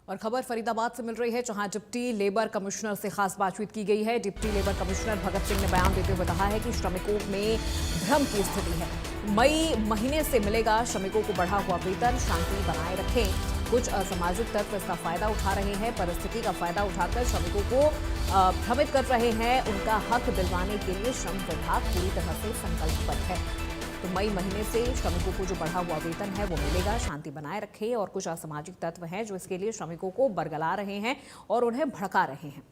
और खबर फरीदाबाद से मिल रही है, जहां डिप्टी लेबर कमिश्नर से खास बातचीत की गई है। Deputy labour commissioner Bhagat Singh ने बयान देते हुए कहा है कि श्रमिकों में भ्रम की स्थिति है। मई महीने से मिलेगा श्रमिकों को बढ़ा हुआ वेतन, शांति बनाए रखें। कुछ असामाजिक तत्व इसका फायदा उठा रहे हैं, परिस्थिति का फायदा उठाकर श्रमिकों को भ्रमित कर रहे हैं। उनका हक दिलवाने के लिए श्रम विभाग पूरी तरह से संकल्पबद्ध है। तो मई महीने से श्रमिकों को जो बढ़ा हुआ वेतन है वो मिलेगा, शांति बनाए रखे। और कुछ असामाजिक तत्व हैं जो इसके लिए श्रमिकों को बरगला रहे हैं और उन्हें भड़का रहे हैं।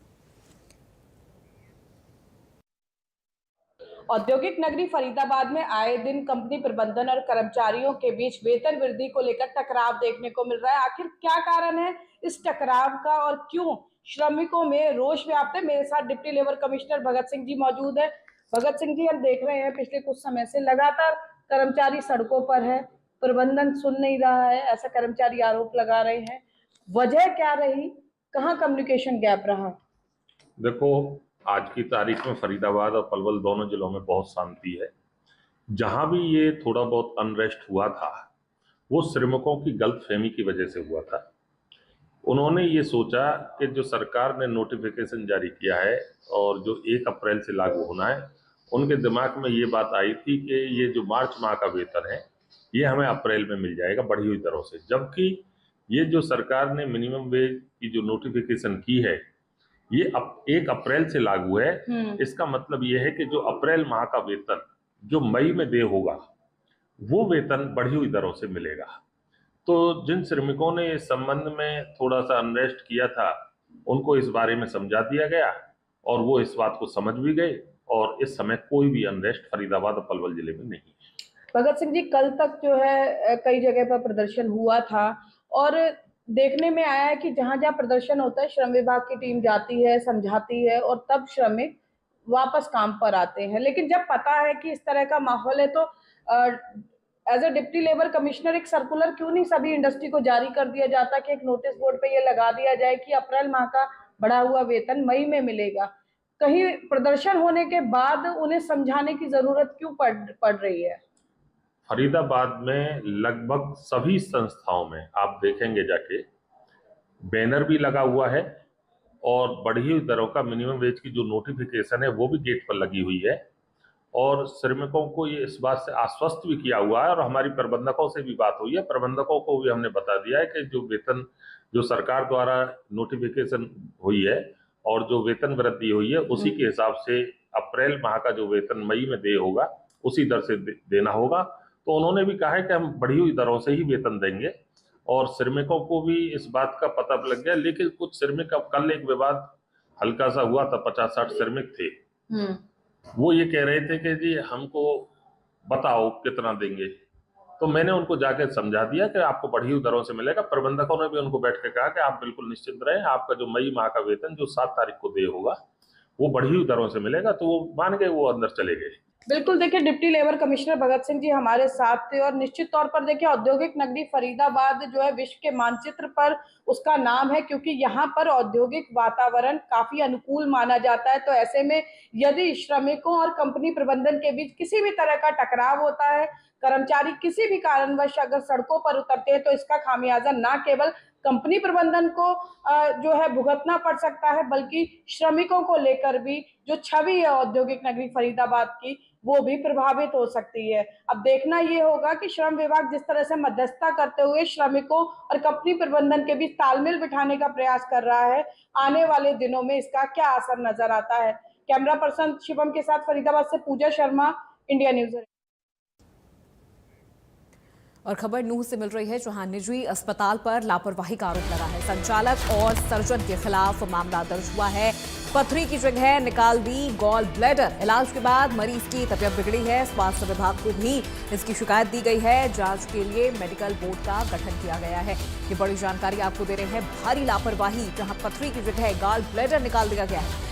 औद्योगिक नगरी फरीदाबाद में आए दिन कंपनी प्रबंधन और कर्मचारियों के बीच वेतन वृद्धि को लेकर टकराव देखने को मिल रहा है। आखिर क्या कारण है इस टकराव का और क्यों श्रमिकों में रोष व्याप्त है? मेरे साथ deputy labour commissioner Bhagat Singh ji मौजूद है। भगत सिंह जी, हम देख रहे हैं पिछले कुछ समय से लगातार कर्मचारी सड़कों पर है, प्रबंधन सुन नहीं रहा है, ऐसा कर्मचारी आरोप लगा रहे हैं। वजह क्या रही, कहाँ कम्युनिकेशन गैप रहा? देखो, आज की तारीख में फरीदाबाद और पलवल दोनों जिलों में बहुत शांति है। जहां भी ये थोड़ा बहुत अनरेस्ट हुआ था वो श्रमिकों की गलतफहमी की वजह से हुआ था। उन्होंने ये सोचा कि जो सरकार ने नोटिफिकेशन जारी किया है और जो 1 अप्रैल से लागू होना है, उनके दिमाग में ये बात आई थी कि ये जो मार्च माह का वेतन है ये हमें अप्रैल में मिल जाएगा बढ़ी हुई दरों से। जबकि ये जो सरकार ने मिनिमम वेज की जो नोटिफिकेशन की है ये 1 अप्रैल से लागू है। इसका मतलब ये है कि जो अप्रैल माह का वेतन जो मई में दे होगा वो वेतन बढ़ी हुई दरों से मिलेगा। तो जिन श्रमिकों ने इस संबंध में थोड़ा सा अनरेस्ट किया था उनको इस बारे में समझा दिया गया और वो इस बात को समझ भी गए और इस समय कोई भी अनरेस्ट फरीदाबाद और पलवल जिले में नहीं है। भगत सिंह जी, कल तक जो है कई जगह पर प्रदर्शन हुआ था और देखने में आया है कि जहां जहां प्रदर्शन होता है श्रम विभाग की टीम जाती है, समझाती है और तब श्रमिक वापस काम पर आते हैं। लेकिन जब पता है कि इस तरह का माहौल है तो as a deputy labour commissioner एक सर्कुलर क्यों नहीं सभी इंडस्ट्री को जारी कर दिया जाता कि एक नोटिस बोर्ड पे ये लगा दिया जाए कि अप्रैल माह का बढ़ा हुआ वेतन मई में मिलेगा? कहीं प्रदर्शन होने के बाद उन्हें समझाने की जरूरत क्यों पड़ रही है? फरीदाबाद में लगभग सभी संस्थाओं में आप देखेंगे जाके बैनर भी लगा हुआ है और बढ़ी हुई दरों का मिनिमम वेज की जो नोटिफिकेशन है वो भी गेट पर लगी हुई है। और श्रमिकों को ये इस बात से आश्वस्त भी किया हुआ है और हमारी प्रबंधकों से भी बात हुई है। प्रबंधकों को भी हमने बता दिया है कि जो वेतन जो सरकार द्वारा नोटिफिकेशन हुई है और जो वेतन वृद्धि हुई है उसी के हिसाब से अप्रैल माह का जो वेतन मई में दे होगा उसी दर से देना होगा। तो उन्होंने भी कहा है कि हम बढ़ी हुई दरों से ही वेतन देंगे और श्रमिकों को भी इस बात का पता लग गया। लेकिन कुछ श्रमिक, अब कल एक विवाद हल्का सा हुआ था, 50-60 श्रमिक थे, वो ये कह रहे थे कि जी हमको बताओ कितना देंगे। तो मैंने उनको जाकर समझा दिया कि आपको बढ़ी हुई दरों से मिलेगा। प्रबंधकों ने भी उनको बैठ के कहा कि आप बिल्कुल निश्चिंत रहें, आपका जो मई माह का वेतन जो 7 तारीख को दे होगा वो बढ़ी हुई दरों से मिलेगा। तो वो मान गए, वो अंदर चले गए। बिल्कुल, देखिए deputy labour commissioner Bhagat Singh ji हमारे साथ थे और निश्चित तौर पर देखिए औद्योगिक नगरी फरीदाबाद जो है विश्व के मानचित्र पर उसका नाम है क्योंकि यहाँ पर औद्योगिक वातावरण काफी अनुकूल माना जाता है। तो ऐसे में यदि श्रमिकों और कंपनी प्रबंधन के बीच किसी भी तरह का टकराव होता है, कर्मचारी किसी भी कारणवश अगर सड़कों पर उतरते हैं तो इसका खामियाजा न केवल कंपनी प्रबंधन को जो है भुगतना पड़ सकता है बल्कि श्रमिकों को लेकर भी जो छवि है औद्योगिक नगरी फरीदाबाद की वो भी प्रभावित हो सकती है। अब देखना ये होगा कि श्रम विभाग जिस तरह से मध्यस्थता करते हुए श्रमिकों और कंपनी प्रबंधन के बीच तालमेल बिठाने का प्रयास कर रहा है, आने वाले दिनों में इसका क्या असर नजर आता है। कैमरा पर्सन शिवम के साथ फरीदाबाद से पूजा शर्मा, इंडिया न्यूज। और खबर नूह से मिल रही है, जहां निजी अस्पताल पर लापरवाही का आरोप लगा है। संचालक और सर्जन के खिलाफ मामला दर्ज हुआ है। पथरी की जगह निकाल दी गॉल ब्लैडर। इलाज के बाद मरीज की तबीयत बिगड़ी है। स्वास्थ्य विभाग को भी इसकी शिकायत दी गई है। जांच के लिए मेडिकल बोर्ड का गठन किया गया है। ये बड़ी जानकारी आपको दे रहे हैं। भारी लापरवाही, जहां पथरी की जगह गॉल ब्लैडर निकाल दिया गया है।